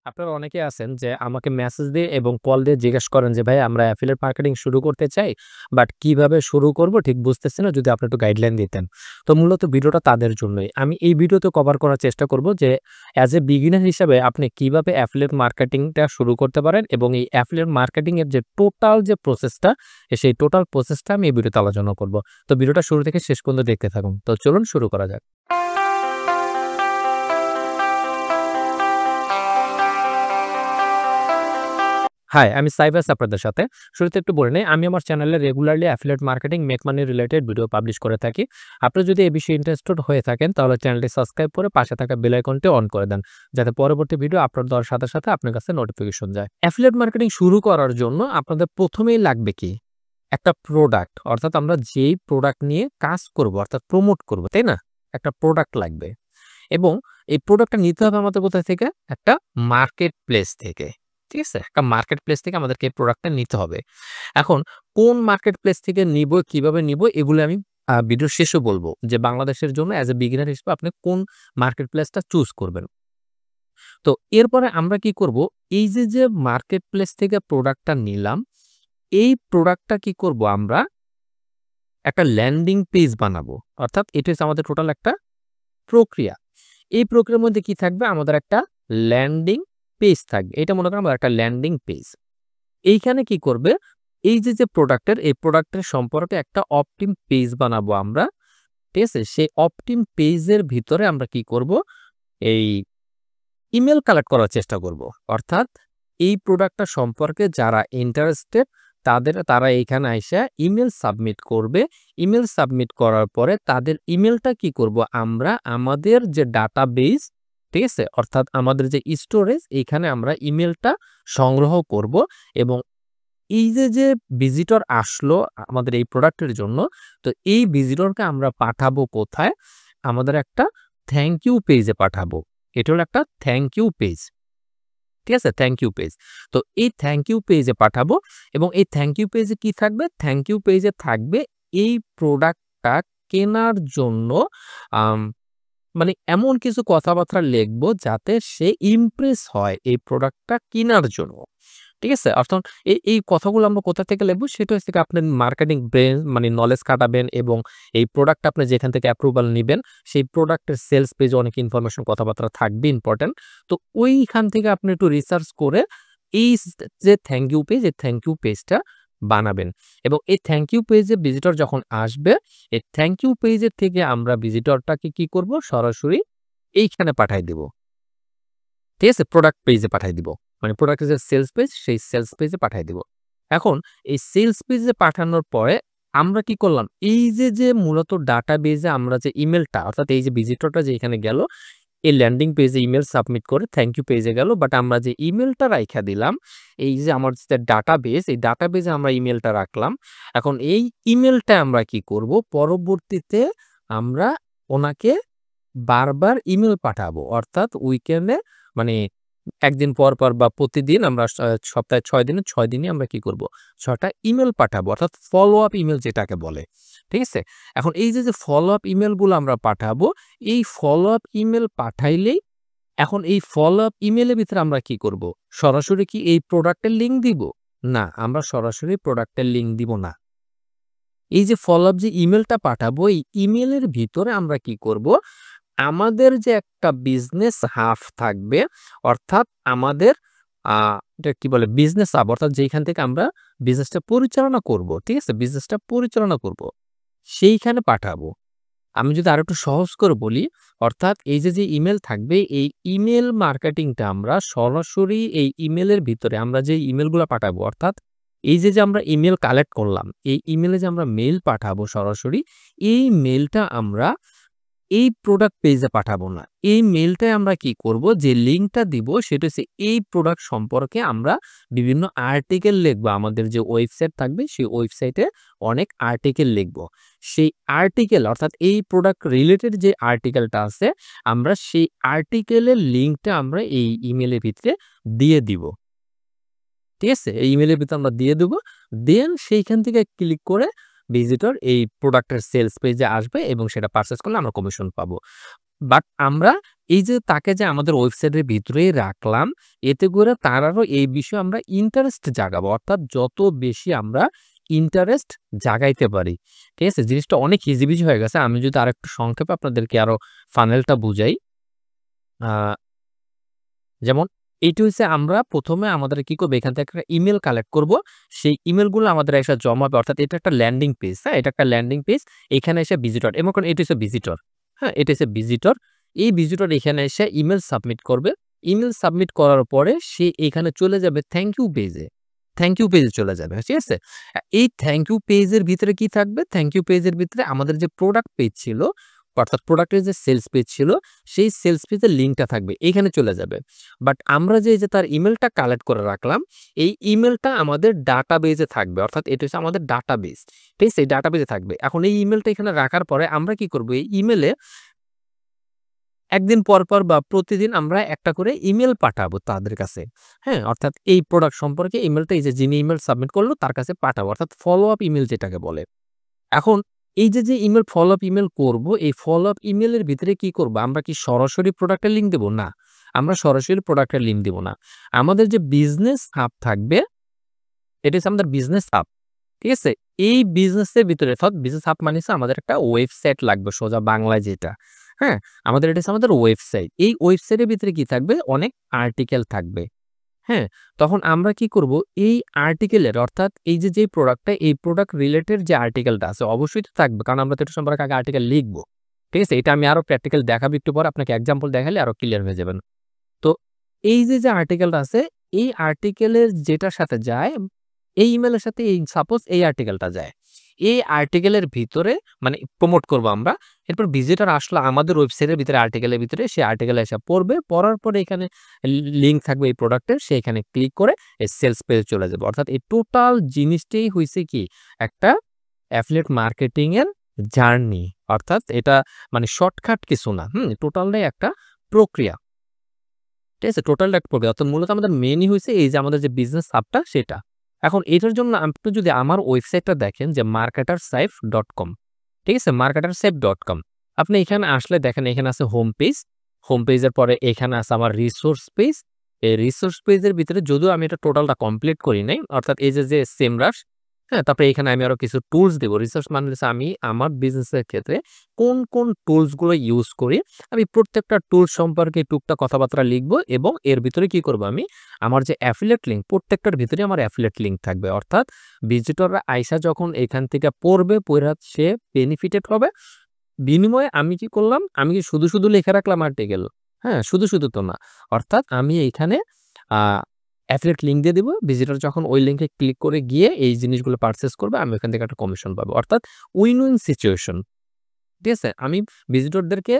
আপনারা অনেকে আছেন যে আমাকে মেসেজ দিয়ে এবং কল দিয়ে জিজ্ঞেস করেন যে ভাই আমরা অ্যাফিলিয়েট মার্কেটিং শুরু করতে চাই বাট কিভাবে শুরু করব ঠিক বুঝতেছি না, যদি আপনি একটু গাইডলাইন দিতেন। তো মূলত ভিডিওটা তাদের জন্যই। আমি এই ভিডিওতে কভার করার চেষ্টা করব যে অ্যাজ এ বিগিনার হিসেবে আপনি কিভাবে অ্যাফিলিয়েট মার্কেটিংটা শুরু করতে পারেন এবং এই অ্যাফিলিয়েট মার্কেটিং এর যে টোটাল যে প্রসেসটা, সেই টোটাল প্রসেসটা আমি এই ভিডিওতে আলোচনা করব। তো ভিডিওটা শুরু থেকে শেষ পর্যন্ত দেখতে থাকুন। তো চলুন শুরু করা যাক। হাই, আমি সাইফ আছি আপনাদের সাথে। শুরুতে একটু বলে নেই, আমি আমার চ্যানেলে regularly affiliate marketing, make money related video publish করে থাকি। আপনি যদি এই বিষয়ে ইন্টারেস্টেড হয়ে থাকেন তাহলে চ্যানেলটি সাবস্ক্রাইব করে পাশে থাকা বেল আইকনটি অন করে দেন, যাতে পরবর্তী ভিডিও আপলোড দেওয়ার সাথে সাথে আপনার কাছে নোটিফিকেশন যায়। অ্যাফিলিয়েট মার্কেটিং শুরু করার জন্য আপনাদের প্রথমেই লাগবে কি? একটা প্রোডাক্ট, অর্থাৎ আমরা যেই প্রোডাক্ট নিয়ে কাজ করব অর্থাৎ প্রমোট করব, তাই না? একটা প্রোডাক্ট লাগবে এবং এই প্রোডাক্টটা নিতে হবে আমাদের কোথায় থেকে? একটা মার্কেট প্লেস থেকে। ঠিক আছে? একটা মার্কেট প্লেস থেকে আমাদেরকে এই প্রোডাক্টটা নিতে হবে। এখন কোন মার্কেট প্লেস থেকে নিবো, কিভাবে নিবো, এগুলো আমি ভিডিওর শেষে বলব যে বাংলাদেশের জন্য অ্যাজ এ বিগিনার হিসেবে আপনি কোন মার্কেট প্লেসটা চুজ করবেন। তো এরপরে আমরা কি করব? এই যে মার্কেট প্লেস থেকে প্রোডাক্টটা নিলাম, এই প্রোডাক্টটা কি করব আমরা? একটা ল্যান্ডিং পেজ বানাবো। অর্থাৎ এটা হচ্ছে আমাদের টোটাল একটা প্রক্রিয়া। এই প্রক্রিয়ার মধ্যে কি থাকবে? আমাদের একটা ল্যান্ডিং পেজ থাকবে। এটা মনে করেন আমাদের একটা ল্যান্ডিং পেজ। এইখানে কি করবে? এই যে প্রোডাক্টের, এই প্রোডাক্টের সম্পর্কে একটা অপটিম পেজ বানাবো আমরা। ঠিক আছে? সেই অপটিম পেজের ভিতরে আমরা কি করব? এই ইমেল কালেক্ট করার চেষ্টা করব। অর্থাৎ এই প্রোডাক্টটা সম্পর্কে যারা ইন্টারেস্টেড তারা এইখানে আইসা ইমেল সাবমিট করবে। ইমেল সাবমিট করার পরে তাদের ইমেলটা কি করব? আমরা আমাদের যে ডাটাবেস, ঠিক আছে? অর্থাৎ আমাদের যে স্টোরেজ, এইখানে আমরা ইমেলটা সংগ্রহ করব এবং এই যে ভিজিটর আসলো আমাদের এই প্রোডাক্টের জন্য, তো এই ভিজিটরকে আমরা পাঠাবো কোথায়? আমাদের একটা থ্যাংক ইউ পেজে পাঠাবো। এটা হলো একটা থ্যাংক ইউ পেজ। ঠিক আছে? Thank you page. তো এই থ্যাংক ইউ পেজে পাঠাবো এবং এই থ্যাংক ইউ পেজে কি থাকবে? থ্যাংক ইউ পেজে থাকবে এই প্রোডাক্টটা কেনার জন্য আম মানে এমন কিছু কথাবার্তা লিখবো যাতে সে ইমপ্রেস হয় এই প্রোডাক্টটা কেনার জন্য। ঠিক আছে? অর্থাৎ এই কথাগুলো আমরা কোথা থেকে লিখবো? সেটা হচ্ছে গিয়ে আপনার মার্কেটিং ব্রেইন মানে নলেজ খাটাবেন এবং এই প্রোডাক্ট আপনি যেখান থেকে অ্যাপ্রুভাল নিবেন, সেই প্রোডাক্টের সেলস পেজে অনেক ইনফরমেশন কথাবার্তা থাকবে ইম্পোর্টেন্ট। তো ওইখান থেকে আপনি একটু রিসার্চ করে এই যে থ্যাংক ইউ পেজ, এই থ্যাংক ইউ পেজটা বানাবেন এবং এই থ্যাংক ইউ পেজে ভিজিটর যখন আসবে, এই থ্যাংক ইউ পেজের থেকে আমরা ভিজিটরটাকে কি করব? সরাসরি এইখানে পাঠায় দিব। ঠিক আছে? প্রোডাক্ট পেজে পাঠায় দিব। মানে প্রোডাক্টের যে সেলস পেজ, সেই সেলস পেজে পাঠায় দিব। এখন এই সেলস পেজে পাঠানোর পরে আমরা কি করলাম? এই যে মূলত ডাটাবেজে আমরা যে ইমেলটা, অর্থাৎ এই যে ভিজিটরটা যে এখানে গেল, এই ল্যান্ডিং পেজে ইমেল সাবমিট করে থ্যাংক ইউ পেজে গেল। বাট আমরা যে ইমেলটা রাইখা দিলাম, এই যে আমার যে ডাটাবেজ, এই ডাটাবেজে আমরা ইমেলটা রাখলাম। এখন এই ইমেলটা আমরা কি করব? পরবর্তীতে আমরা ওনাকে বারবার ইমেল পাঠাবো। অর্থাৎ উইকেন্ডে মানে ১ দিন পর বা প্রতিদিন আমরা সপ্তাহে ৬ দিনে ৬ দিনই আমরা কি করব? ৬ টা ইমেল পাঠাবো। অর্থাৎ ফলো আপ ইমেল যেটাকে বলে। ঠিক আছে? এখন এই যে ফলো আপ ইমেলগুলো আমরা পাঠাবো, এই ফলো আপ ইমেল পাঠাইলেই এখন এই ফলো আপ ইমেলের ভিতরে আমরা কি করব? সরাসরি কি এই প্রোডাক্টের লিংক দিব? না, আমরা সরাসরি প্রোডাক্টের লিংক দিব না। এই যে ফলো আপ যে ইমেলটা পাঠাবো, এই ইমেলের ভিতরে আমরা কি করব? আমাদের যে একটা বিজনেস হাব থাকবে, অর্থাৎ আমাদের আ এটা কি বলে? বিজনেস হাব, অর্থাৎ যেইখান থেকে আমরা বিজনেসটা পরিচালনা করব। ঠিক আছে? বিজনেসটা পরিচালনা করব। সেইখানে পাঠাবো। আমি যদি আরেকটু সহজ করে বলি, অর্থাৎ এই যে ইমেল থাকবে, এই ইমেল মার্কেটিংটা আমরা সরাসরি এই ইমেলের ভিতরে আমরা যে ইমেলগুলা পাঠাবো, অর্থাৎ এই যে আমরা ইমেল কালেক্ট করলাম, এই ইমেলে যে আমরা মেইল পাঠাবো সরাসরি, এই মেইলটা আমরা এই প্রোডাক্ট পেজে পাঠাবো না। এই মেইলটায় আমরা কি করব? যে লিঙ্কটা দিব সেটা হচ্ছে এই প্রোডাক্ট সম্পর্কে আমরা বিভিন্ন আর্টিকেল লিখবো। আমাদের যে ওয়েবসাইট থাকবে সেই ওয়েবসাইটে অনেক আর্টিকেল লিখবো। সেই আর্টিকেল, অর্থাৎ এই প্রোডাক্ট রিলেটেড যে আর্টিকেলটা আছে, আমরা সেই আর্টিকেলের লিঙ্কটা আমরা এই ইমেইলের ভিতরে দিয়ে দিব। ঠিক আছে? এই ইমেইলের ভিতরে আমরা দিয়ে দেব। দেন সেইখান থেকে ক্লিক করে ভিজিটর এই প্রোডাক্টের সেলস পেজে আসবে এবং সেটা পারচেজ করলে আমরা কমিশন পাবো। বাট আমরা এই যে তাকে যে আমাদের ওয়েবসাইটের ভিতরেই রাখলাম, এতে করে তারারও এই বিষয়ে আমরা ইন্টারেস্ট জাগাবো। অর্থাৎ যত বেশি আমরা ইন্টারেস্ট জাগাইতে পারি। ঠিক আছে? জিনিসটা অনেক ইজি-বিজি হয়ে গেছে। আমি যদি আরেকটু সংক্ষেপে আপনাদেরকে আরো ফানেলটা বুঝাই। আ যেমন এইটা হইছে আমরা ১ম এ আমাদের কি করব, এখান থেকে একটা ইমেইল কালেক্ট করব। সেই ইমেইলগুলো আমাদের এসে জমাবে। অর্থাৎ এটা একটা ল্যান্ডিং পেজ, হ্যাঁ? এটা একটা ল্যান্ডিং পেজ। এখানে এসে ভিজিটর, মনে করেন এটা হচ্ছে ভিজিটর, হ্যাঁ? এটা হচ্ছে ভিজিটর। এই ভিজিটর এখানে এসে ইমেইল সাবমিট করবে। ইমেইল সাবমিট করার পরে সে এখানে চলে যাবে থ্যাংক ইউ পেজে। থ্যাংক ইউ পেজে চলে যাবে। ঠিক আছে? এই থ্যাংক ইউ পেজের ভিতরে কি থাকবে? থ্যাংক ইউ পেজের ভিতরে আমাদের যে প্রোডাক্ট পেজ ছিল, অর্থাৎ প্রোডাক্টের যে সেলস পেজ ছিল, সেই সেলস পেজের লিঙ্কটা থাকবে। এখানে চলে যাবে। বাট আমরা যে এই যে তার ইমেইলটা কালেক্ট করে রাখলাম, এই ইমেইলটা আমাদের ডাটাবেজে থাকবে। অর্থাৎ এটা হচ্ছে আমাদের ডাটাবেজ। ঠিক আছে? এই ডাটাবেজে থাকবে। এখন এই ইমেইলটা এখানে রাখার পরে আমরা কি করব? এই ইমেইলে একদিন পর বা প্রতিদিন আমরা একটা করে ইমেইল পাঠাবো তাদের কাছে। হ্যাঁ? অর্থাৎ এই প্রোডাক্ট সম্পর্কে ইমেইলটা এই যে যিনি ইমেইল সাবমিট করলো তার কাছে পাঠাবো। অর্থাৎ ফলো আপ ইমেইল যেটাকে বলে। এখন এই যে ইমেইল ফলো আপ ইমেইল করব, এই ফলো আপ ইমেইলের ভিতরে কি করব? আমরা কি সরাসরি প্রোডাক্টের লিংক দেব? না। আমরা সরাসরি প্রোডাক্টের লিংক দিব না। আমাদের যে বিজনেস হাব থাকবে, এটা হচ্ছে আমাদের বিজনেস হাব। ঠিক আছে? এই বিজনেসের ভিতরে, অর্থাৎ বিজনেস হাব মানে হচ্ছে আমাদের একটা ওয়েবসাইট লাগবে সোজা বাংলায় যেটা। হ্যাঁ? আমাদের এটা হচ্ছে আমাদের ওয়েবসাইট। এই ওয়েবসাইটের ভিতরে কি থাকবে? অনেক আর্টিকেল থাকবে। হ্যাঁ? তখন আমরা কি করব? এই আর্টিকেলের, অর্থাৎ এই যেই প্রোডাক্টটা, এই প্রোডাক্ট রিলেটেড যে আর্টিকেলটা আছে অবশ্যই তো থাকবে। কারণ আমরা তো এটা সম্পর্কে আগে আর্টিকেল লিখব। ঠিক আছে? এটা আমি আরো প্র্যাকটিক্যাল দেখাবো একটু পরে, আপনাকে এক্সাম্পল দেখাইলে আরো ক্লিয়ার হয়ে যাবেন। তো এই যে আর্টিকেলটা আছে, এই আর্টিকেলের যেটার সাথে যায়, এই ইমেইলের সাথে এই সাপোজ এই আর্টিকেলটা যায়। এই আর্টিকেলের ভিতরে মানে প্রমোট করব আমরা। এরপর ভিজিটর আসলো আমাদের ওয়েবসাইটের ভিতরে, আর্টিকেলের ভিতরে সে আর্টিকেলে এসে পড়বে। পড়ার পরে এখানে লিঙ্ক থাকবে এই প্রোডাক্টের, সে এখানে ক্লিক করে এই সেলস পেজে চলে যাবে। অর্থাৎ এই টোটাল জিনিসটাই হইছে কি একটা অ্যাফিলিয়েট মার্কেটিং এর জার্নি। অর্থাৎ এটা মানে শর্টকাট কিছু না। টোটালটাই একটা প্রক্রিয়া। ঠিক আছে? টোটালটা একটা প্রক্রিয়া। অর্থাৎ মূলত আমাদের মেইনই হইছে এই যে আমাদের যে বিজনেস হাবটা সেটা। এখন এটার জন্য আপনি যদি আমার ওয়েবসাইটটা দেখেন যে marketersafe.com, ঠিক আছে? marketersafe.com, আপনি এখানে আসলে দেখেন এখানে আছে হোম পেজ। হোম পেজের পরে এখানে আছে আমার রিসোর্স পেজ। এই রিসোর্স পেজের ভিতরে যদিও আমি এটা টোটালটা কমপ্লিট করি নাই। অর্থাৎ এই যে সেমরাশ, হ্যাঁ? তারপরে এখানে আমি আরো কিছু টুলস দিব। রিসোর্স মানে হচ্ছে আমি আমার বিজনেসের ক্ষেত্রে কোন টুলস গুলো ইউজ করি, আমি প্রত্যেকটা টুলস সম্পর্কে টুকটাক কথাবার্তা লিখবো এবং এর ভিতরে কি করব আমি, আমার যে অ্যাফিলিয়েট লিঙ্ক, প্রত্যেকটার ভিতরে আমার অ্যাফিলিয়েট লিঙ্ক থাকবে। অর্থাৎ ভিজিটররা আইসা যখন এখান থেকে পড়বে, পইড়া সে বেনিফিটেড হবে। বিনিময়ে আমি কি করলাম? আমি কি শুধু লিখে রাখলাম আর্টিকেল? হ্যাঁ? শুধু তো না। অর্থাৎ আমি এইখানে আ অ্যাফিলিয়েট লিঙ্ক দিয়ে দিব। ভিজিটর যখন ওই লিঙ্কে ক্লিক করে গিয়ে এই জিনিসগুলো পারচেজ করবে, আমি ওখান থেকে একটা কমিশন পাবো। অর্থাৎ উইন-উইন সিচুয়েশন। ঠিক আছে? আমি ভিজিটরদেরকে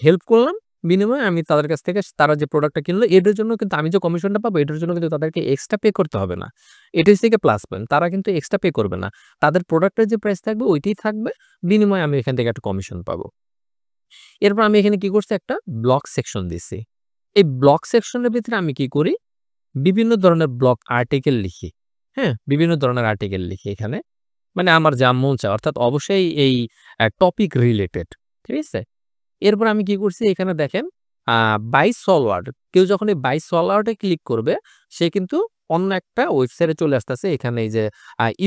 হেল্প করলাম। বিনিময়ে আমি তাদের কাছ থেকে তারা যে প্রোডাক্টটা কিনলো এটার জন্য কিন্তু আমি যে কমিশনটা পাবো এটার জন্য কিন্তু তাদেরকে এক্সট্রা পে করতে হবে না। এটা হচ্ছে গিয়ে প্লাস পয়েন্ট। তারা কিন্তু এক্সট্রা পে করবে না। তাদের প্রোডাক্টের যে প্রাইস থাকবে ওইটাই থাকবে। বিনিময়ে আমি এখান থেকে একটা কমিশন পাবো। এরপর আমি এখানে কি করছি? একটা ব্লগ সেকশন দিছি। এই ব্লগ সেকশনের ভিতরে আমি কি করি? বিভিন্ন ধরনের ব্লগ আর্টিকেল লিখি। হ্যাঁ? বিভিন্ন ধরনের আর্টিকেল লিখি এখানে। মানে আমার যা মন চায়। অর্থাৎ অবশ্যই এই টপিক রিলেটেড। ঠিক আছে? এরপর আমি কি করছি? এখানে দেখেন আ বাই সলওয়ার্ড। কেউ যখন এই বাই সলওয়ার্ড এ ক্লিক করবে, সে কিন্তু অন্য একটা ওয়েবসাইটে চলে আসতেছে। এখানে এই যে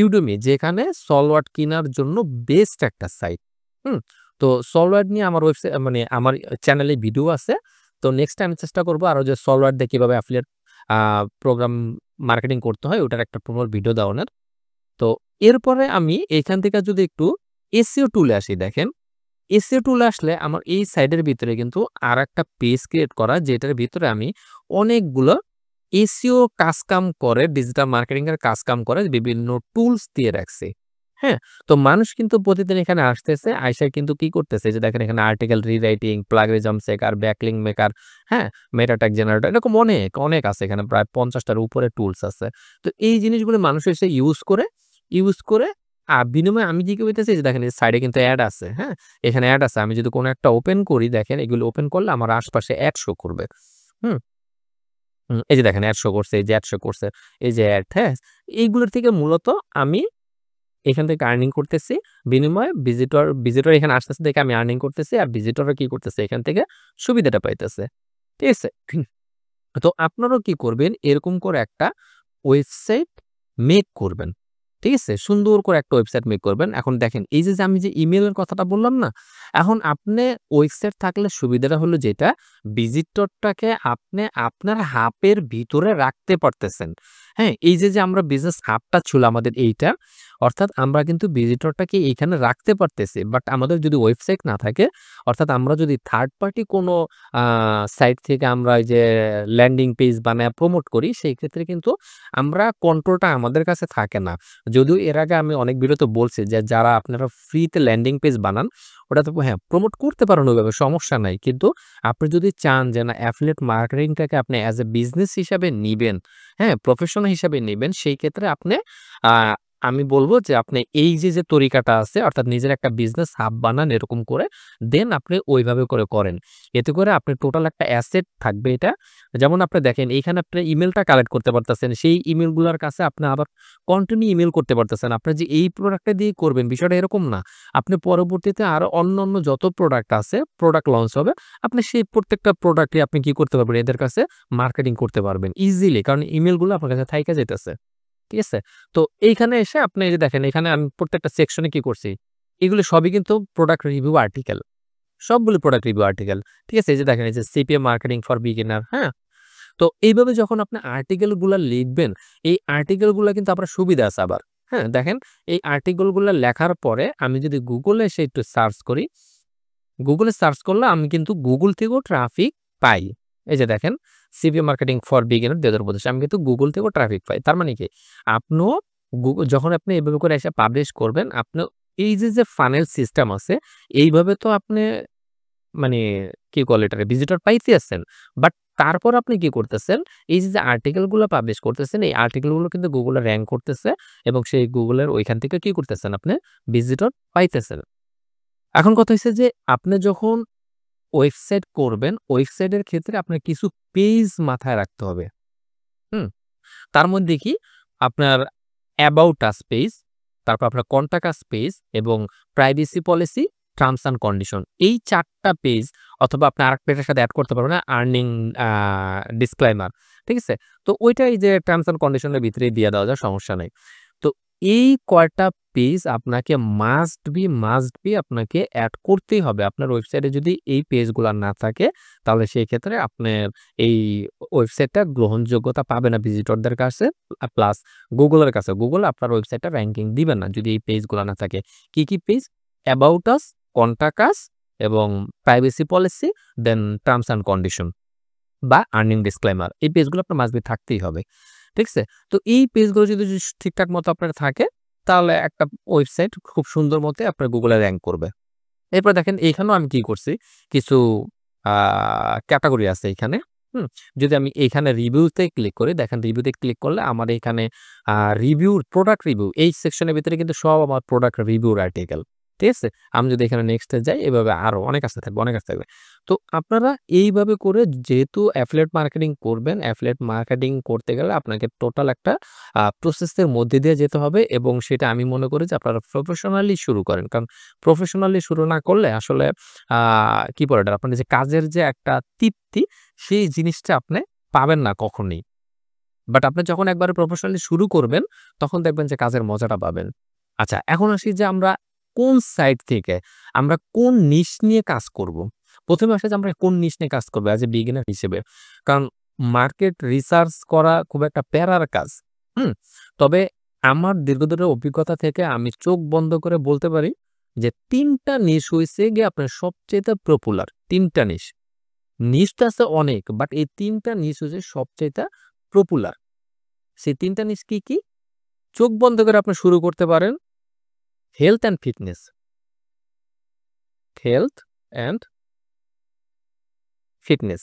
Udemy, যেখানে সলওয়ার্ড কিনার জন্য বেস্ট একটা সাইট। হুম? তো সলওয়ার্ড নিয়ে আমার মানে আমার চ্যানেলে ভিডিও আছে। তো নেক্সট টাইম চেষ্টা করব আরো যে সলওয়ার্ড দিয়ে কিভাবে অ্যাফিলিয়েট আ প্রোগ্রাম মার্কেটিং করতে হয় ওটার একটা প্রমোর ভিডিও দেওয়ানোর। তো এরপরে আমি এখান থেকে যদি একটু SEO টুলে আসি, দেখেন SEO টুলে আসলে আমার এই সাইডের ভিতরে কিন্তু আরেকটা পেজ ক্রিয়েট করা, যেটার ভিতরে আমি অনেকগুলো SEO কাজ-কাম করে, ডিজিটাল মার্কেটিং এর কাজ-কাম করে বিভিন্ন টুলস দিয়ে রাখছি। হ্যাঁ? তো মানুষ কিন্তু প্রতিদিন এখানে আসতেছে, আইসা কিন্তু কি করতেছে? যে দেখেন এখানে article rewriting, plagiarism checker, backlink maker, হ্যাঁ? মেটা ট্যাগ জেনারেটর, এরকম অনেক আছে এখানে, প্রায় ৫০ টার উপরে টুলস আছে। তো এই জিনিসগুলো মানুষ এসে ইউজ করে বিনিময়ে আমি কি কইতেছি? যে দেখেন এই সাইডে কিন্তু এড আছে, হ্যাঁ? এখানে এড আছে। আমি যদি কোন একটা ওপেন করি, দেখেন এগুলো ওপেন করলে আমার আশপাশে এড শো করবে। হুম? এই যে দেখেন এড শো করছে, এই যে এড শো করছে, এই যে এড, হ্যাঁ? এইগুলোর থেকে মূলত আমি এখান থেকে আর্নিং করতেছি, বিনিময়ে ভিজিটর এখানে আসতেছে দেখে আমি আর্নিং করতেছি, আর ভিজিটররা কি করতেছে এখান থেকে সুবিধাটা পাইতেছে। ঠিক আছে? তো আপনারাও কি করবেন এরকম করে একটা ওয়েবসাইট মেক করবেন। ঠিক আছে? সুন্দর করে একটা ওয়েবসাইট মেক করবেন। এখন দেখেন এই যে আমি যে ইমেইলের কথাটা বললাম না? এখন আপনি ওয়েবসাইট থাকলে সুবিধাটা হলো যেটা ভিজিটরটাকে আপনি আপনার হাবের ভিতরে রাখতে পারতেছেন। হ্যাঁ? এই যে আমরা বিজনেস হাবটা ছিল আমাদের এইটা, অর্থাৎ আমরা কিন্তু ভিজিটরটাকে এইখানে রাখতে পারতেছি। বাট আমাদের যদি ওয়েবসাইট না থাকে, অর্থাৎ আমরা যদি থার্ড পার্টি কোনো আ সাইট থেকে আমরা ওই যে ল্যান্ডিং পেজ বানায়া প্রমোট করি, সেই ক্ষেত্রে কিন্তু আমরা কন্ট্রোলটা আমাদের কাছে থাকে না। যদিও এর আগে আমি অনেক ভিডিওতে বলছি যে যারা আপনারা ফ্রিতে ল্যান্ডিং পেজ বানান, ওটাতে হ্যাঁ, প্রমোট করতে পারেন ওইভাবে সমস্যা নাই। কিন্তু আপনি যদি চান যে না অ্যাফিলিয়েট মার্কেটিংটাকে আপনি অ্যাজ এ বিজনেস হিসাবে নিবেন, হ্যাঁ, প্রফেশন হিসাবে নিবেন, সেই ক্ষেত্রে আপনি আ আমি বলব যে আপনি এই যে তরিকাটা আছে অর্থাৎ নিজের একটা বিজনেস হাব বানান এরকম করে, দেন আপনি ওইভাবে করে করেন। এতে করে আপনার টোটাল একটা অ্যাসেট থাকবে এটা। যেমন আপনি দেখেন এইখানে আপনি ইমেইলটা কালেক্ট করতে পারতেছেন। সেই ইমেইলগুলার কাছে আপনি আবার কন্টিনিউ ইমেইল করতে পারতেছেন। আপনি যে এই প্রোডাক্টটা দিয়ে করবেন বিষয়টা এরকম না। আপনি পরবর্তীতে আরো অন্যান্য যত প্রোডাক্ট আছে, প্রোডাক্ট লঞ্চ হবে। আপনি সেই প্রত্যেকটা প্রোডাক্টই আপনি কি করতে পারবেন এদের কাছে মার্কেটিং করতে পারবেন ইজিলি। কারণ ইমেইলগুলো আপনার কাছে থাইকা যাইতেছে। ঠিক আছে? তো এইখানে এসে আপনি এই যে দেখেন এখানে আমি প্রত্যেকটা সেকশনে কি করছি? এগুলো সবই কিন্তু প্রোডাক্ট রিভিউ আর্টিকেল। সবগুলো প্রোডাক্ট রিভিউ আর্টিকেল। ঠিক আছে? এই যে দেখেন এই যে সিপিএম মার্কেটিং ফর বিগিনার, হ্যাঁ? তো এইভাবে যখন আপনি আর্টিকেল গুলা লিখবেন, এই আর্টিকেল গুলা কিন্তু আপনার সুবিধা আছে আবার। হ্যাঁ? দেখেন এই আর্টিকেল গুলা লেখার পরে আমি যদি Google এ এসে একটু সার্চ করি, Google এ সার্চ করলে আমি কিন্তু Google থেকেও ট্রাফিক পাই। এই যে দেখেন সিপিএম মার্কেটিং ফর বিগিনার ২০২৫ আমি কিন্তু Google থেকেও ট্রাফিক পাই। তার মানে কি? আপনিও যখন আপনি এভাবে করে এসে পাবলিশ করবেন, আপনি এই যে ফানেল সিস্টেম আছে, এইভাবে তো আপনি মানে কি বলে এটাকে ভিজিটর পাইতেছেন। বাট তারপর আপনি কি করতেছেন, এই যে আর্টিকেল গুলো পাবলিশ করতেছেন, এই আর্টিকেল গুলো কিন্তু Google এ র‍্যাংক করতেছে এবং সেই Google এর ওইখান থেকে কি করতেছেন আপনি ভিজিটর পাইতেছেন। এখন কথা হইছে যে আপনি যখন ওয়েবসাইট করবেন, ওয়েবসাইটের ক্ষেত্রে আপনার কিছু পেজ মাথায় রাখতে হবে। হুম? তার মধ্যে কি আপনার অ্যাবাউট আস পেজ, তারপর আপনার কন্টাক্ট আস পেজ এবং privacy policy, terms and condition. এই ৪ টা পেজ অথবা আপনি আরেকটা এটার সাথে এড করতে পারবেন না আর্নিং আ ডিসক্লেইমার। ঠিক আছে? তো ওইটা এই যে টার্মস অ্যান্ড কন্ডিশন এর ভিতরেই দিয়ে দেওয়া যায়, সমস্যা নাই। তো এই কয়টা পেজ আপনাকে মাস্ট বি আপনাকে এড করতেই হবে। আপনার ওয়েবসাইটে যদি এই পেজগুলা না থাকে, তাহলে সেই ক্ষেত্রে আপনার এই ওয়েবসাইটটা গ্রহণযোগ্যতা পাবে না ভিজিটরদের কাছে। প্লাস Google এর কাছে। Google আপনার ওয়েবসাইটটা র‍্যাংকিং দিবে না যদি এই পেজগুলা না থাকে। কি page? About us, contact us এবং privacy policy, then terms and condition বা আর্নিং ডিসক্লেইমার। এই পেজগুলো আপনার মাস্ট বি থাকতেই হবে। ঠিক আছে? তো এই পেজগুলো যদি ঠিকঠাক মতো আপনার থাকে, তাহলে একটা ওয়েবসাইট খুব সুন্দর মতে আপনার Google এ র‍্যাংক করবে। এরপর দেখেন এইখানেও আমি কি করছি, কিছু আ ক্যাটেগরি আছে এইখানে। হুম? যদি আমি এইখানে রিভিউতে ক্লিক করি, দেখেন রিভিউতে ক্লিক করলে আমার এখানে আ রিভিউর প্রোডাক্ট রিভিউ এই সেকশনের ভিতরে কিন্তু সব আমার প্রোডাক্ট রিভিউর আর্টিকেল। ঠিক আছে? আমি যদি এখানে নেক্সট এ যাই, এভাবে আরো অনেক আসতে থাকবে, অনেক আসতে থাকবে। তো আপনারা এইভাবে করে যেহেতু অ্যাফিলিয়েট মার্কেটিং করবেন, অ্যাফিলিয়েট মার্কেটিং করতে গেলে আপনাকে টোটাল একটা প্রসেস এর মধ্যে দিয়ে যেতে হবে এবং সেটা আমি মনে করি যে আপনারা প্রফেশনালি শুরু করেন। কারণ প্রফেশনালি শুরু না করলে আসলে আ কি বলে এটা? আপনার যে কাজের যে একটা তৃপ্তি, সেই জিনিসটা আপনি পাবেন না কখনোই। বাট আপনি যখন একবারে প্রফেশনালি শুরু করবেন, তখন দেখবেন যে কাজের মজাটা পাবেন। আচ্ছা, এখন আসি যে আমরা কোন সাইড থেকে, আমরা কোন নিশ নিয়ে কাজ করব? ১ম এ আসে যে আমরা কোন নিশ নিয়ে কাজ করব এজ এ বিগিনার হিসেবে। কারণ মার্কেট রিসার্চ করা খুব একটা প্যারার কাজ। হুম? তবে আমার দীর্ঘদিনের অভিজ্ঞতা থেকে আমি চোখ বন্ধ করে বলতে পারি যে ৩ টা নিশ হইছে গিয়ে আপনার সবচাইতে পপুলার। ৩ টা নিশ। নিশ তো আছে অনেক, বাট এই ৩ টা নিশ হচ্ছে সবচাইতে পপুলার। সেই ৩ টা নিশ কি? চোখ বন্ধ করে আপনি শুরু করতে পারেন health and fitness. Health and fitness.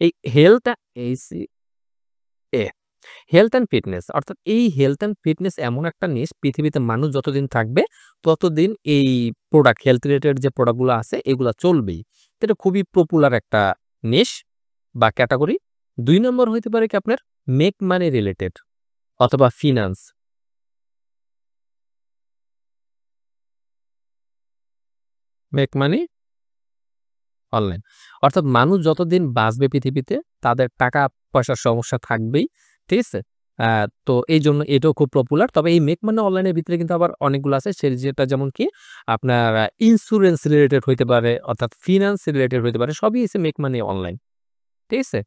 এই হেলথ আ এই সি এ হেলথ অ্যান্ড ফিটনেস অর্থাৎ এই হেলথ অ্যান্ড ফিটনেস এমন একটা নিশ পৃথিবীতে মানুষ যতদিন থাকবে ততদিন এই প্রোডাক্ট হেলথ রিলেটেড যে প্রোডাক্ট গুলো আছে এগুলা চলবেই। তো এটা খুবই পপুলার একটা নিশ বা ক্যাটেগরি। ২ নম্বর হইতে পারে কি আপনার মেক মানি রিলেটেড অথবা ফিন্যান্স। Make money online. অর্থাৎ মানুষ যতদিন বাঁচবে পৃথিবীতে তাদের টাকা পয়সার সমস্যা থাকবেই। ঠিক আছে? আ তো এইজন্য এটাও খুব পপুলার। তবে এই মেক মানি অনলাইনের ভিতরে কিন্তু আবার অনেকগুলো আছে। যেটা যেমন কি আপনার ইন্সুরেন্স রিলেটেড হইতে পারে, অর্থাৎ ফিন্যান্স রিলেটেড হইতে পারে। সবই হচ্ছে মেক মানি অনলাইন। ঠিক আছে?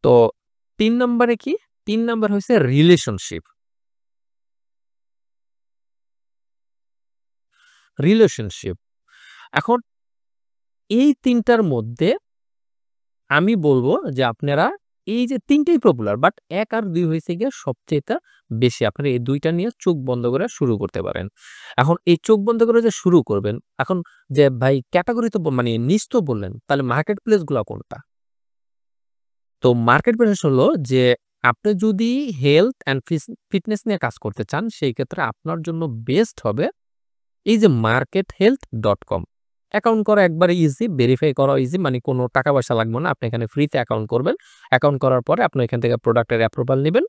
তো ৩ নম্বরে কি? ৩ নাম্বার হইছে রিলেশনশিপ। রিলেশনশিপ। এখন এই ৩ টার মধ্যে আমি বলব যে আপনারা এই যে ৩ টাই পপুলার বাট ১ আর ২ হইছে গিয়ে সবচাইতে বেশি। আপনারা এই ২ টা নিয়ে চোখ বন্ধ করে শুরু করতে পারেন। এখন এই চোখ বন্ধ করে যে শুরু করবেন, এখন যে ভাই ক্যাটেগরি তো মানে নিশ তো বললেন, তাহলে মার্কেট প্লেস গুলা কোনটা? তো মার্কেট প্লেস হলো যে আপনি যদি হেলথ অ্যান্ড ফিটনেস নিয়ে কাজ করতে চান, সেই ক্ষেত্রে আপনার জন্য বেস্ট হবে এই যে markethealth.com অ্যাকাউন্ট করা একবারে ইজি, ভেরিফাই করা ইজি, মানে কোনো টাকা পয়সা লাগবে না। আপনি এখানে ফ্রিতে অ্যাকাউন্ট করবেন। অ্যাকাউন্ট করার পরে আপনি এখান থেকে প্রোডাক্টের অ্যাপ্রুভাল নিবেন।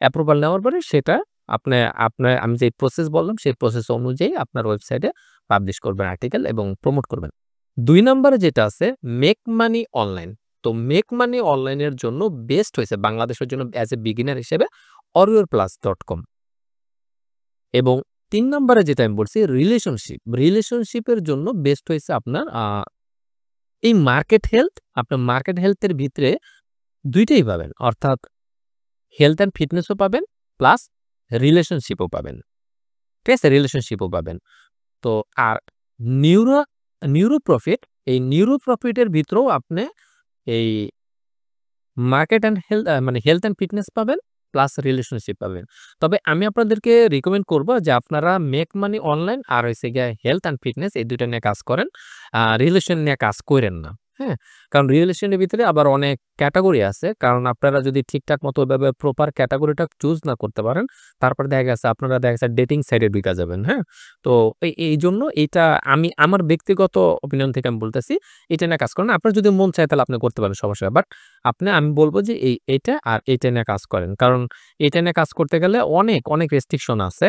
অ্যাপ্রুভাল নেওয়ার পরে সেটা আপনার আমি যে প্রসেস বললাম সেই প্রসেস অনুযায়ী আপনার ওয়েবসাইটে পাবলিশ করবেন আর্টিকেল এবং প্রমোট করবেন। ২ নম্বরে যেটা আছে মেক মানি অনলাইন। তো মেক মানি অনলাইনের জন্য বেস্ট হইছে বাংলাদেশের জন্য অ্যাজ এ বিগিনার হিসেবে warriorplus.com এবং ৩ নম্বরে যেটা আমি বলছি রিলেশনশিপ। রিলেশনশিপের জন্য বেস্ট হইছে আপনার এই মার্কেট হেলথ। আপনার মার্কেট হেলথ এর ভিতরে ২ টাই পাবেন। অর্থাৎ হেলথ অ্যান্ড ফিটনেসও পাবেন প্লাস রিলেশনশিপও পাবেন। ঠিক আছে? রিলেশনশিপও পাবেন। তো আর নিউরো নিউরো প্রফিট, এই নিউরো প্রফিট এর ভিতরেও আপনি এই মার্কেট অ্যান্ড হেলথ মানে হেলথ অ্যান্ড ফিটনেস পাবেন প্লাস রিলেশনশিপ পাবেন। তবে আমি আপনাদেরকে রিকমেন্ড করব যে আপনারা মেক মানি অনলাইন আর হইছে গিয়ে হেলথ অ্যান্ড ফিটনেস এই ২ টা নিয়ে কাজ করেন। রিলেশন নিয়ে কাজ কইরেন না। হ্যাঁ? কারণ রিলেশনের ভিতরে আবার অনেক ক্যাটেগরি আছে। কারণ আপনারা যদি ঠিকঠাক মতো ওইভাবে প্রপার ক্যাটেগরিটা চুজ না করতে পারেন, তারপর দেখা গেছে আপনারা দেখা গেছে ডেটিং সাইটে ঢুইকা যাবেন। হ্যাঁ? তো এইজন্য এইটা আমি আমার ব্যক্তিগত ওপিনিয়ন থেকে আমি বলতেছি, এটা নিয়ে কাজ করেন। আপনার যদি মন চায় তাহলে আপনি করতে পারেন, সমস্যা নাই। বাট আমি বলব যে এইটা আর এইটা নিয়ে কাজ করেন। কারণ এইটা নিয়ে কাজ করতে গেলে অনেক রেস্ট্রিকশন আছে।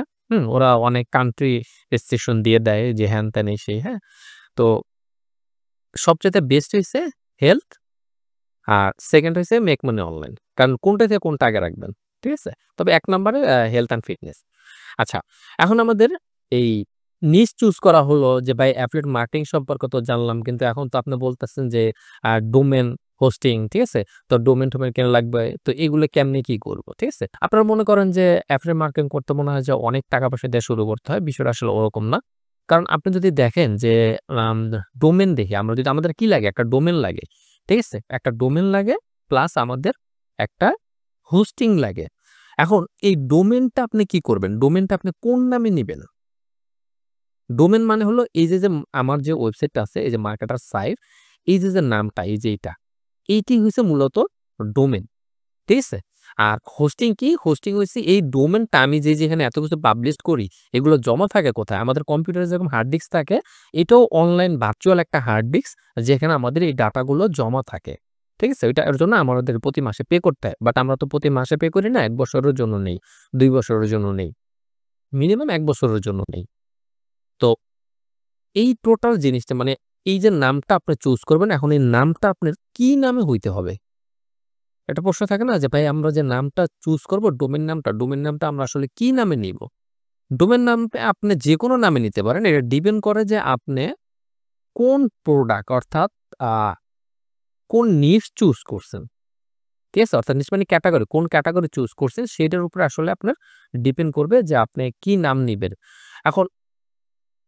ওরা অনেক কান্ট্রি রেস্ট্রিকশন দিয়ে দেয় যে হ্যান-ত্যান এই সেই, হ্যাঁ? তো সবচাইতে বেস্ট হইছে হেলথ আর 2nd হইছে মেক মানি অনলাইন। কারণ কোনটা থেকে কোনটা আগে রাখবেন। ঠিক আছে? তবে ১ নম্বরে হেলথ অ্যান্ড ফিটনেস। আচ্ছা, এখন আমাদের এই নিশ চুজ করা হলো যে ভাই অ্যাফিলিয়েট মার্কেটিং সম্পর্কে তো জানলাম। কিন্তু এখন তো আপনি বলতেছেন যে ডোমেন হোস্টিং, ঠিক আছে? তো ডোমেন-টোমেন কেনা লাগবে। তো এগুলো কেমনে কি করব? ঠিক আছে? আপনারা মনে করেন যে অ্যাফিলিয়েট মার্কেটিং করতে মনে হয় যে অনেক টাকা পয়সা দিয়ে শুরু করতে হয়। বিষয়টা আসলে ওরকম না। কারণ আপনি যদি দেখেন যে আম ডোমেন দেখি আমরা যদি আমাদের কি লাগে? একটা ডোমেন লাগে। ঠিক আছে? একটা ডোমেন লাগে প্লাস আমাদের একটা হোস্টিং লাগে। এখন এই ডোমেইনটা আপনি কি করবেন? ডোমেইনটা আপনি কোন নামে নিবেন? ডোমেইন মানে হলো এই যে আমার যে ওয়েবসাইটটা আছে, এই যে মার্কেটার সাইট, এই যে নামটা, এই যে এইটা, এইটি হইছে মূলত ডোমেইন। ঠিক আছে? আর হোস্টিং কি? হোস্টিং হইছে এই ডোমেইনটা আমি যেখানে এত কিছু পাবলিশ করি, এগুলো জমা থাকে কোথায়? আমাদের কম্পিউটারে যেরকম হার্ড ডিস্ক থাকে, এটাও অনলাইন ভার্চুয়াল একটা হার্ড ডিস্ক যেখানে আমাদের এই ডাটাগুলো জমা থাকে। ঠিক আছে? এর জন্য আমাদের প্রতি মাসে পে করতে হয়। বাট আমরা তো প্রতি মাসে পে করি না, ১ বছরের জন্য নেই, ২ বছরের জন্য নেই। মিনিমাম ১ বছরের জন্য নেই। তো এই টোটাল জিনিসটা মানে এই যে নামটা আপনি চুজ করবেন, এখন এই নামটা আপনার কি নামে হইতে হবে? একটা প্রশ্ন থাকে না যে ভাই আমরা যে নামটা চুজ করব ডোমেইন নামটা আমরা আসলে কি নামে নিব? ডোমেইন নামটা আপনি যেকোনো নামে নিতে পারেন। এটা ডিপেন্ড করে যে আপনি কোন প্রোডাক্ট অর্থাৎ আ কোন নিশ চুজ করছেন। ঠিক আছে? অর্থাৎ নিশ মানে ক্যাটেগরি, কোন ক্যাটেগরি চুজ করছেন সেটার উপরে আসলে আপনার ডিপেন্ড করবে যে আপনি কি নাম নিবেন। এখন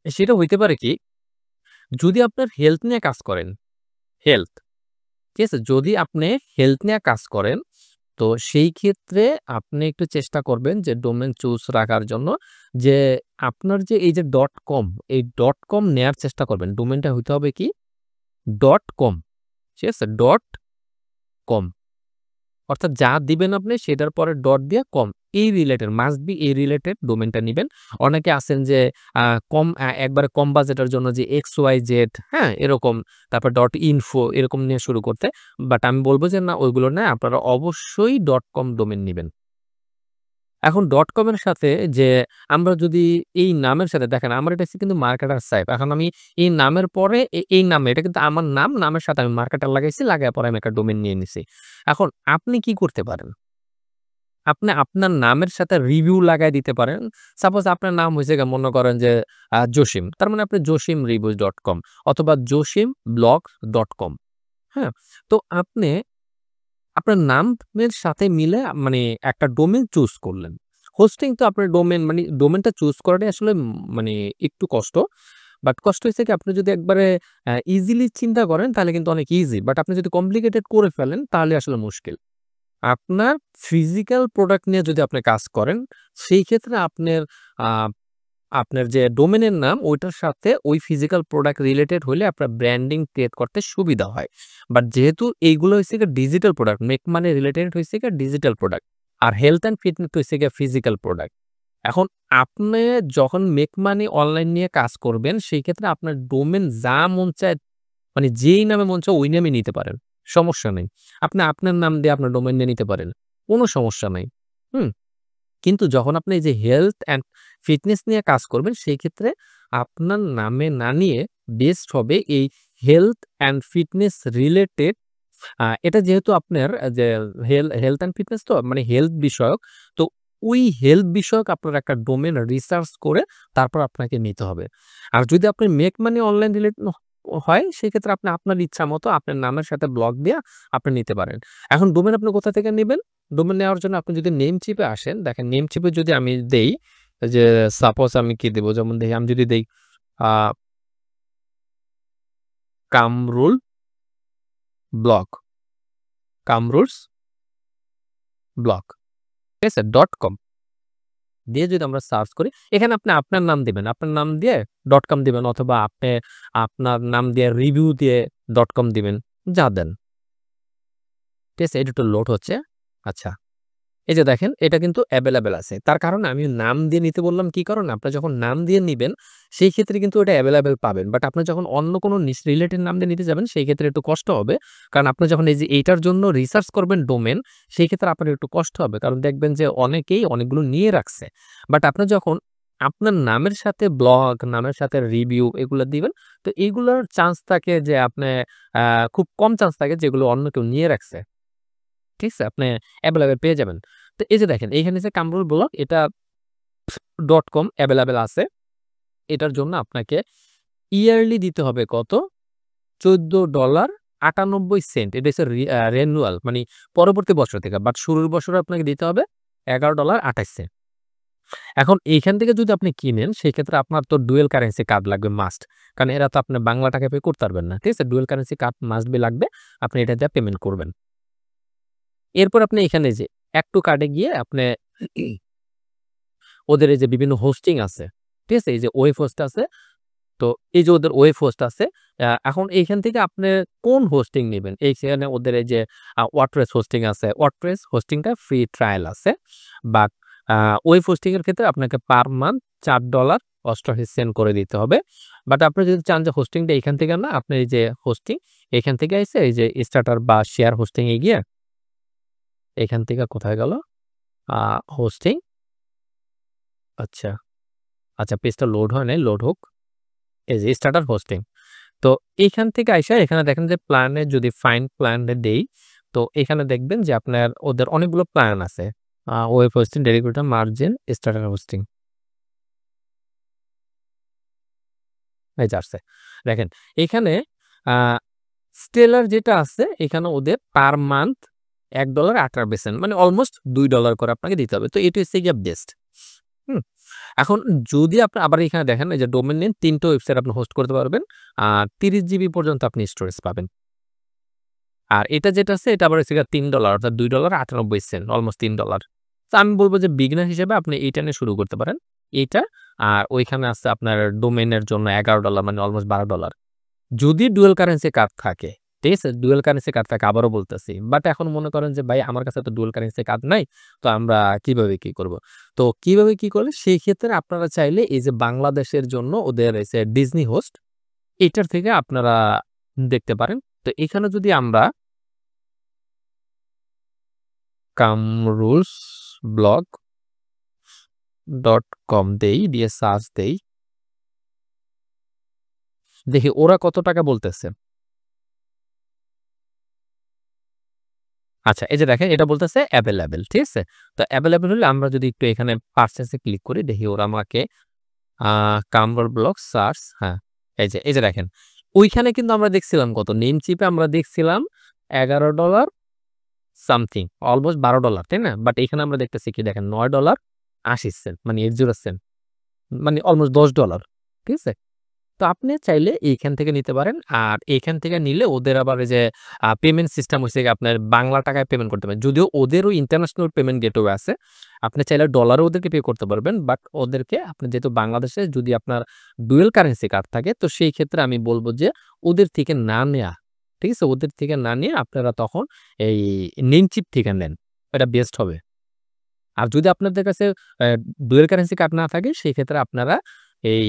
সেটা হইতে পারে কি, যদি আপনার হেলথ নিয়ে কাজ করেন, হেলথ, ঠিক আছে? যদি আপনি হেলথ নিয়ে কাজ করেন, তো সেই ক্ষেত্রে আপনি একটু চেষ্টা করবেন যে ডোমেইন চুজ রাখার জন্য যে আপনার যে এই যে .com, এই .com নেয়ার চেষ্টা করবেন। ডোমেইনটা হইতে হবে কি .com, ঠিক আছে? .com অর্থাৎ যা দিবেন আপনি সেটার পরে ডট দিয়ে কম। এই রিলেটেড মাস্ট বি এই রিলেটেড ডোমেইনটা নিবেন। অনেকে আছেন যে একবারে কম বাজেটের জন্য যে XYZ, হ্যাঁ? এরকম তারপর .info এরকম নিয়ে শুরু করতে। বাট আমি বলব যে না ওইগুলো না, আপনারা অবশ্যই .com ডোমেইন নিবেন। এখন ডট কম এর সাথে যে আমরা যদি এই নামের সাথে দেখেন আমার এটা হচ্ছে কিন্তু মার্কেটার সাইট। এখন আমি এই নামের পরে এই নামে এটা কিন্তু আমার নাম, নামের সাথে আমি মার্কেটার লাগাইছি, লাগায় পরে আমি একটা ডোমেইন নিয়ে নিছি। এখন আপনি কি করতে পারেন? আপনি আপনার নামের সাথে রিভিউ লাগায় দিতে পারেন। সাপোজ আপনার নাম হইছে গিয়ে মনে করেন যে জসিম। তার মানে আপনি josimreviews.com অথবা josimblog.com, হ্যাঁ? তো আপনি আপনার নামের সাথে মিলে মানে একটা ডোমেইন চুজ করলেন। হোস্টিং তো আপনার ডোমেইন মানে ডোমেইনটা চুজ করাটাই আসলে মানে একটু কষ্ট। বাট কষ্ট হইছে কি আপনি যদি একবারে ইজিলি চিন্তা করেন তাহলে কিন্তু অনেক ইজি। বাট আপনি যদি কমপ্লিকেটেড করে ফেলেন তাহলে আসলে মুশকিল। আপনার ফিজিক্যাল প্রোডাক্ট নিয়ে যদি আপনি কাজ করেন, সেই ক্ষেত্রে আ আপনার যে ডোমেইনের নাম ওইটার সাথে ওই ফিজিক্যাল প্রোডাক্ট রিলেটেড হইলে আপনার ব্র্যান্ডিং ক্রিয়েট করতে সুবিধা হয়। বাট যেহেতু এইগুলো হইছে গিয়ে digital product, make money related হইছে গিয়ে ডিজিটাল প্রোডাক্ট। আর হেলথ অ্যান্ড ফিটনেস হইছে গিয়ে ফিজিক্যাল প্রোডাক্ট। এখন আপনি যখন মেক মানি অনলাইন নিয়ে কাজ করবেন, সেই ক্ষেত্রে আপনার ডোমেইন যা মন চায় মানে যেই নামে মন চায় ওই নামে নিতে পারেন। সমস্যা নেই। আপনি আপনার নাম দিয়ে আপনার ডোমেইন নিয়ে নিতে পারেন। কোন সমস্যা নাই। হুম? কিন্তু যখন আপনি এই যে হেলথ অ্যান্ড ফিটনেস নিয়ে কাজ করবেন, সেই ক্ষেত্রে আপনার নামে না নিয়ে বেস্ট হবে এই হেলথ অ্যান্ড ফিটনেস রিলেটেড এটা যেহেতু আপনার যে হেলথ অ্যান্ড ফিটনেস তো মানে হেলথ বিষয়ক। তো ওই হেলথ বিষয়ক আপনার একটা ডোমেইন রিসার্চ করে তারপর আপনাকে নিতে হবে। আর যদি আপনি মেক মানি অনলাইন রিলেটেড হয় সেক্ষেত্রে আপনি আপনার ইচ্ছা মতো আপনার নামের সাথে ব্লক দিয়ে আপনি নিতে পারেন। এখন ডোমেইন আপনি কোথা থেকে নিবেন? ডোমেইন নেওয়ার জন্য আপনি যদি নেম চিপে আসেন, দেখেন নেম চিপে যদি আমি দেই যে সাপোজ আমি কি দেব? যেমন দেখি আমি যদি দেই আ কামরুল ব্লগ, কামরুলস ব্লগ। ঠিক আছে? .com দিয়ে যদি আমরা সার্চ করি, এখানে আপনি আপনার নাম দিবেন। আপনার নাম দিয়ে .com দিবেন অথবা আপনি আপনার নাম দিয়ে রিভিউ দিয়ে .com দিবেন। যা দেন। ঠিক আছে? এটা একটু লোড হচ্ছে। আচ্ছা। এই যে দেখেন এটা কিন্তু এভেইলেবল আছে। তার কারণ আমি নাম দিয়ে নিতে বললাম কি কারণে? আপনার যখন নাম দিয়ে নিবেন সেই ক্ষেত্রে কিন্তু ওটা এভেইলেবল পাবেন। বাট আপনি যখন অন্য কোনো রিলেটেড নাম দিয়ে নিতে যাবেন সেই ক্ষেত্রে একটু কষ্ট হবে। কারণ আপনি যখন এই যে এইটার জন্য রিসার্চ করবেন ডোমেইন সেই ক্ষেত্রে আপনার একটু কষ্ট হবে। কারণ দেখবেন যে অনেকেই অনেকগুলো নিয়ে রাখছে। বাট আপনি যখন আপনার নামের সাথে ব্লগ, নামের সাথে রিভিউ এগুলা দিবেন, তো এগুলার চান্স থাকে যে আপনি আ খুব কম চান্স থাকে যেগুলো অন্য কেউ নিয়ে রাখছে। ঠিক আছে? আপনি এভেইলেবল পেয়ে যাবেন। তো এই যে দেখেন এইখানে যে কামরুল ব্লগ এটা .com এভেইলেবল আছে। এটার জন্য আপনাকে ইয়ারলি দিতে হবে কত? $14.98 এটা হচ্ছে রিনিউয়াল মানে পরবর্তী বছর থেকে। বাট শুরুর বছরে আপনাকে দিতে হবে $11.28 এখন এইখান থেকে যদি আপনি কিনেন সেক্ষেত্রে আপনার তো ডুয়াল কারেন্সি কার্ড লাগবে মাস্ট। কারণ এরা তো আপনি বাংলা টাকায় পে করতে পারবেন না। ঠিক আছে? Dual currency card must be লাগবে। আপনি এটা দিয়ে পেমেন্ট করবেন। এরপর আপনি এখানে যে এড টু কার্টে গিয়ে আপনি ওদের এই যে বিভিন্ন হোস্টিং আছে। ঠিক আছে? এই যে ওয়েব হোস্ট আছে। তো এই যে ওদের ওয়েব হোস্ট আছে। এখন এইখান থেকে আপনি কোন হোস্টিং নিবেন? এইখানে ওদের এই যে WordPress হোস্টিং আছে। WordPress হোস্টিংটা ফ্রি ট্রায়াল আছে। বাট আ ওয়েব হোস্টিং এর ক্ষেত্রে আপনাকে পার মান্থ $4.88 করে দিতে হবে। বাট আপনি যদি চান যে হোস্টিংটা এখান থেকে না, আপনি এই যে হোস্টিং এখান থেকে আইসে এই যে স্টার্টার বা শেয়ার হোস্টিং এ গিয়ে এখান থেকে কোথায় গেল? আ হোস্টিং আচ্ছা, আচ্ছা পেজটা লোড হয় নাই, লোড হোক। এই যে স্টার্টার হোস্টিং। তো এইখান থেকে আইসা এখানে দেখেন যে প্ল্যানে যদি ফাইন্ড প্ল্যান এ দেই, তো এখানে দেখবেন যে আপনার ওদের অনেকগুলো প্ল্যান আছে। Web hosting, dedicated margin, starter hosting. এই যে আসছে। দেখেন এখানে আ স্টেলার যেটা আছে এখানে ওদের পার মান্থ $1.18 মানে অলমোস্ট $2 করে আপনাকে দিতে হবে। তো এটা হচ্ছে গিয়ে বেস্ট। হুম? এখন যদি আপনি আবার এখানে দেখেন এই যে ডোমেইন নেম ৩ টা ওয়েবসাইট আপনি হোস্ট করতে পারবেন। ৩০ জিবি পর্যন্ত আপনি স্টোরেজ পাবেন। আর এটা যেটা আছে এটা আবার হচ্ছে গিয়ে $3 অর্থাৎ $2.98 অলমোস্ট $3 তো আমি বলব যে বিগিনার হিসেবে আপনি এইটা নিয়ে শুরু করতে পারেন। এইটা আর ওইখানে আছে আপনার ডোমেইনের জন্য $11 মানে অলমোস্ট $12 যদি ডুয়াল কারেন্সি কার্ড থাকে, ঠিক আছে? ডুয়াল কারেন্সি কার্ড থাকে আবারও বলতেছি। বাট এখন মনে করেন যে ভাই আমার কাছে তো ডুয়াল কারেন্সি কার্ড নাই। তো আমরা কিভাবে কি করব? তো কিভাবে কি করলে সেই ক্ষেত্রে আপনারা চাইলে এই যে বাংলাদেশের জন্য ওদের এই যে ডিজনি হোস্ট এটার থেকে আপনারা দেখতে পারেন। তো এখানে যদি আমরা কামরুলস ব্লগ .com দেই, দিয়ে সার্চ দেই। দেখি ওরা কত টাকা বলতেছে। আচ্ছা, এই যে দেখেন এটা বলতেছে এভেইলেবল, ঠিক আছে? তো এভেইলেবল হলে আমরা যদি একটু এখানে পারচেজ এ ক্লিক করি, দেখি ওরা আমাকে কামবার ব্লক সার্চ, হ্যাঁ, এই যে দেখেন ওইখানে কিন্তু আমরা দেখছিলাম কত, নেমচিপে আমরা দেখছিলাম $11 সামথিং, অলমোস্ট $12, তাই না? বাট এখানে আমরা দেখতেছি কি দেখেন $9.80 মানে 80 সেন্ট, মানে অলমোস্ট $10, ঠিক আছে? তো আপনি চাইলে এইখান থেকে নিতে পারেন। আর এইখান থেকে নিলে ওদের আবার এই যে পেমেন্ট সিস্টেম হইছে গিয়ে আপনার বাংলা টাকায় পেমেন্ট করতে পারেন। যদিও ওদেরও ইন্টারন্যাশনাল পেমেন্ট গেটওয়ে আছে। আপনি চাইলে ডলারে ওদেরকে পে করতে পারবেন। বাট ওদেরকে আপনি যেহেতু বাংলাদেশে যদি আপনার ডুয়াল কারেন্সি কার্ড থাকে, তো সেই ক্ষেত্রে আমি বলব যে ওদের থেকে না নেয়া। ঠিক আছে? ওদের থেকে না নিয়ে আপনারা তখন এই নেমচিপ থেকে নেন। এটা বেস্ট হবে। আর যদি আপনাদের কাছে অ্যা ডুয়াল কারেন্সি কার্ড না থাকে, সেই ক্ষেত্রে আপনারা এই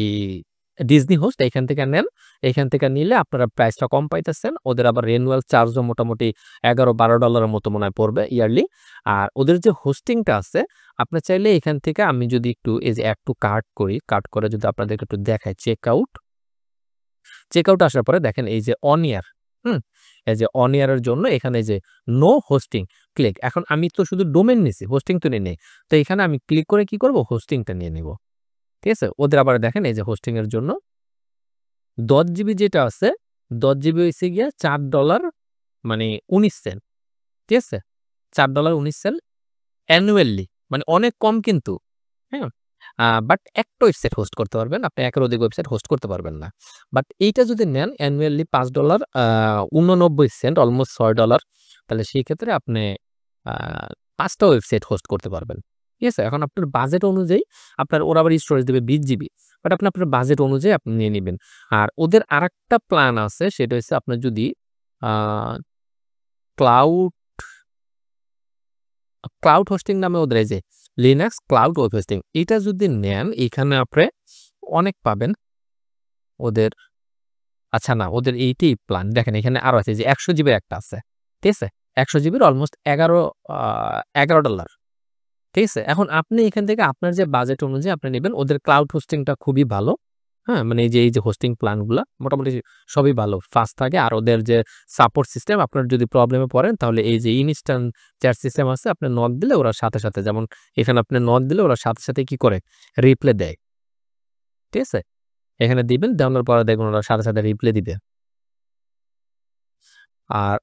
ডিজনি হোস্ট এখান থেকে নেন। এখান থেকে নিলে আপনারা প্রাইসটা কম পাইতেছেন। ওদের আবার রিনিউয়াল চার্জও মোটামুটি $11-12 এর মতো মনে হয় পড়বে ইয়ারলি। আর ওদের যে হোস্টিংটা আছে, আপনি চাইলে এখান থেকে আমি যদি একটু এই যে এড টু কার্ট করি, কার্ট করে যদি আপনাদেরকে একটু দেখাই চেকআউট। চেকআউট আসার পরে দেখেন এই যে অন ইয়ার, হুম? এই যে অন ইয়ার এর জন্য এখানে এই যে নো হোস্টিং ক্লিক। এখন আমি তো শুধু ডোমেইন নিছি, হোস্টিং তো নেই নাই। তো এখানে আমি ক্লিক করে কি করব? হোস্টিংটা নিয়ে নিব। ঠিক আছে? ওদের আবার দেখেন এই যে হোস্টিং এর জন্য 10 জিবি যেটা আছে, 10 জিবি হইছে গিয়া $4 মানে 19 সেন্ট। ঠিক আছে? $4.19 অ্যানুয়ালি, মানে অনেক কম কিন্তু। হ্যাঁ? বাট একটা ওয়েবসাইট হোস্ট করতে পারবেন। আপনি একের অধিক ওয়েবসাইট হোস্ট করতে পারবেন না। বাট এইটা যদি নেন অ্যানুয়ালি $5 $89 সেন্ট, অলমোস্ট $6, তাহলে সেই ক্ষেত্রে আপনি আ ৫ টা ওয়েবসাইট হোস্ট করতে পারবেন। ঠিক আছে? এখন আপনার বাজেট অনুযায়ী আপনার ওরা আবার স্টোরেজ দিবে 20 জিবি। বাট আপনি আপনার বাজেট অনুযায়ী আপনি নিয়ে নিবেন। আর ওদের আরেকটা প্ল্যান আছে, সেটা হচ্ছে আপনার যদি আ ক্লাউড ক্লাউড হোস্টিং নামে ওদের এই যে লিনাক্স ক্লাউড ওয়েব হোস্টিং, এটা যদি নেন এখানে আপনি অনেক পাবেন। ওদের আচ্ছা না, ওদের এইটাই প্ল্যান। দেখেন এখানে আরো আছে যে ১০০ জিবির একটা আছে। ঠিক আছে? ১০০ জিবির অলমোস্ট আ $11, ঠিক আছে? এখন আপনি এখান থেকে আপনার যে বাজেট অনুযায়ী আপনি নিবেন। ওদের ক্লাউড হোস্টিংটা খুবই ভালো। হ্যাঁ? মানে এই যে হোস্টিং প্ল্যান গুলা মোটামুটি সবই ভালো। ফাস্ট থাকে। আর ওদের যে সাপোর্ট সিস্টেম, আপনার যদি প্রবলেমে পড়েন তাহলে এই যে ইনস্ট্যান্ট চ্যাট সিস্টেম আছে, আপনি নক দিলে ওরা সাথে, সাথে, যেমন এখানে আপনি নক দিলে ওরা সাথে, সাথে কি করে? রিপ্লাই দেয়। ঠিক আছে? এখানে দিবেন, দেওয়ানোর পরে দেখবেন ওরা সাথে, সাথে রিপ্লাই দিবে। আর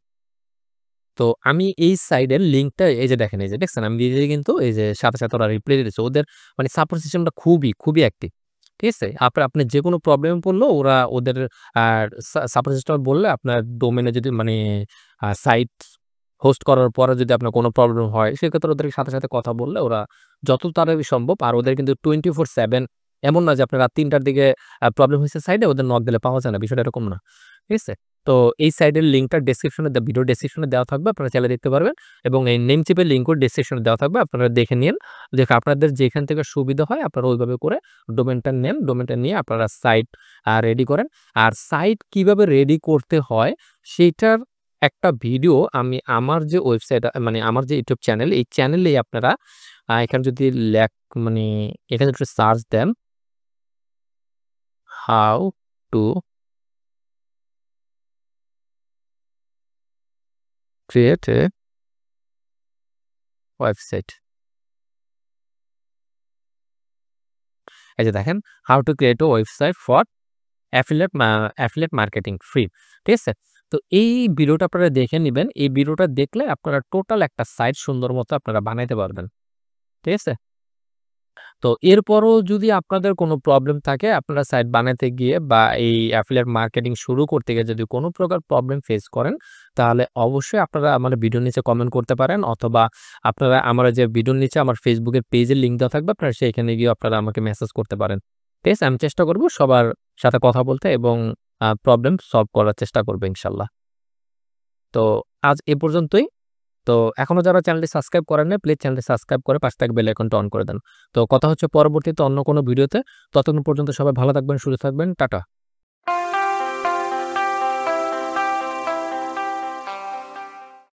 তো আমি এই সাইডের লিঙ্কটা এই যে দেখেন, এই যে দেখছেন আমি দিয়ে দিলে কিন্তু এই যে সাথে, সাথে ওরা রিপ্লাই দিতেছে। ওদের মানে সাপোর্ট সিস্টেমটা খুবই, খুবই অ্যাক্টিভ। ঠিক আছে? আপনি যেকোনো প্রবলেমে পড়লেও ওরা ওদের সাপোর্ট সিস্টেম বললে আপনার ডোমেইনে যদি মানে সাইট হোস্ট করার পরে যদি আপনার কোনো প্রবলেম হয়, সেক্ষেত্রে ওদের সাথে, সাথে কথা বললে ওরা যত তাড়াতাড়ি সম্ভব, আর ওদের কিন্তু 24/7, এমন না যে আপনার রাত ৩ টার দিকে প্রবলেম হইছে সাইটে ওদের নক দিলে পাওয়া যায় না। বিষয়টা এরকম না। ঠিক আছে? তো এই সাইডের লিঙ্কটা ভিডিও ডেসক্রিপশনে দেওয়া থাকবে। আপনারা চাইলে দেখতে পারবেন এবং এই নেমচিপের লিঙ্কও ডেসক্রিপশনে দেওয়া থাকবে। আপনারা দেখে নিয়েন। দেখে আপনাদের যেখান থেকে সুবিধা হয় আপনারা ওইভাবে করে ডোমেইনটা নেন। ডোমেইনটা নিয়ে আপনারা সাইট রেডি করেন। আর সাইট কিভাবে রেডি করতে হয় সেইটার একটা ভিডিও আমি আমার যে ওয়েবসাইট মানে আমার যে ইউটিউব চ্যানেল, এই চ্যানেলেই আপনারা এখানে যদি মানে এখানে একটু সার্চ দেন, how to create a website. এই যে দেখেন, how to create a website for affiliate marketing free. ঠিক আছে? তো এই ভিডিওটা আপনারা দেখে নিবেন। এই ভিডিওটা দেখলে আপনারা টোটাল একটা সাইট সুন্দর মতো আপনারা বানাইতে পারবেন। ঠিক আছে? তো এরপরও যদি আপনাদের কোনো প্রবলেম থাকে, আপনারা সাইট বানাতে গিয়ে বা এই অ্যাফিলিয়েট মার্কেটিং শুরু করতে গিয়ে যদি কোনো প্রকার প্রবলেম ফেস করেন, তাহলে অবশ্যই আপনারা আমার ভিডিওর নিচে কমেন্ট করতে পারেন, অথবা আপনারা আমার যে ভিডিওর নিচে আমার ফেসবুকের পেজের লিঙ্ক দেওয়া থাকবে, আপনারা সেখানে গিয়ে আপনারা আমাকে মেসেজ করতে পারেন। ঠিক আছে? আমি চেষ্টা করব সবার সাথে কথা বলতে এবং প্রবলেম সলভ করার চেষ্টা করব ইনশাআল্লাহ। তো আজ এ পর্যন্তই। তো এখনো যারা চ্যানেলটি সাবস্ক্রাইব করেন নাই, প্লিজ চ্যানেলটি সাবস্ক্রাইব করে পাশে থাকা বেল আইকনটা অন করে দেন। তো কথা হচ্ছে পরবর্তীতে অন্য কোনো ভিডিওতে। ততক্ষণ পর্যন্ত সবাই ভালো থাকবেন, সুস্থ থাকবেন। টাটা।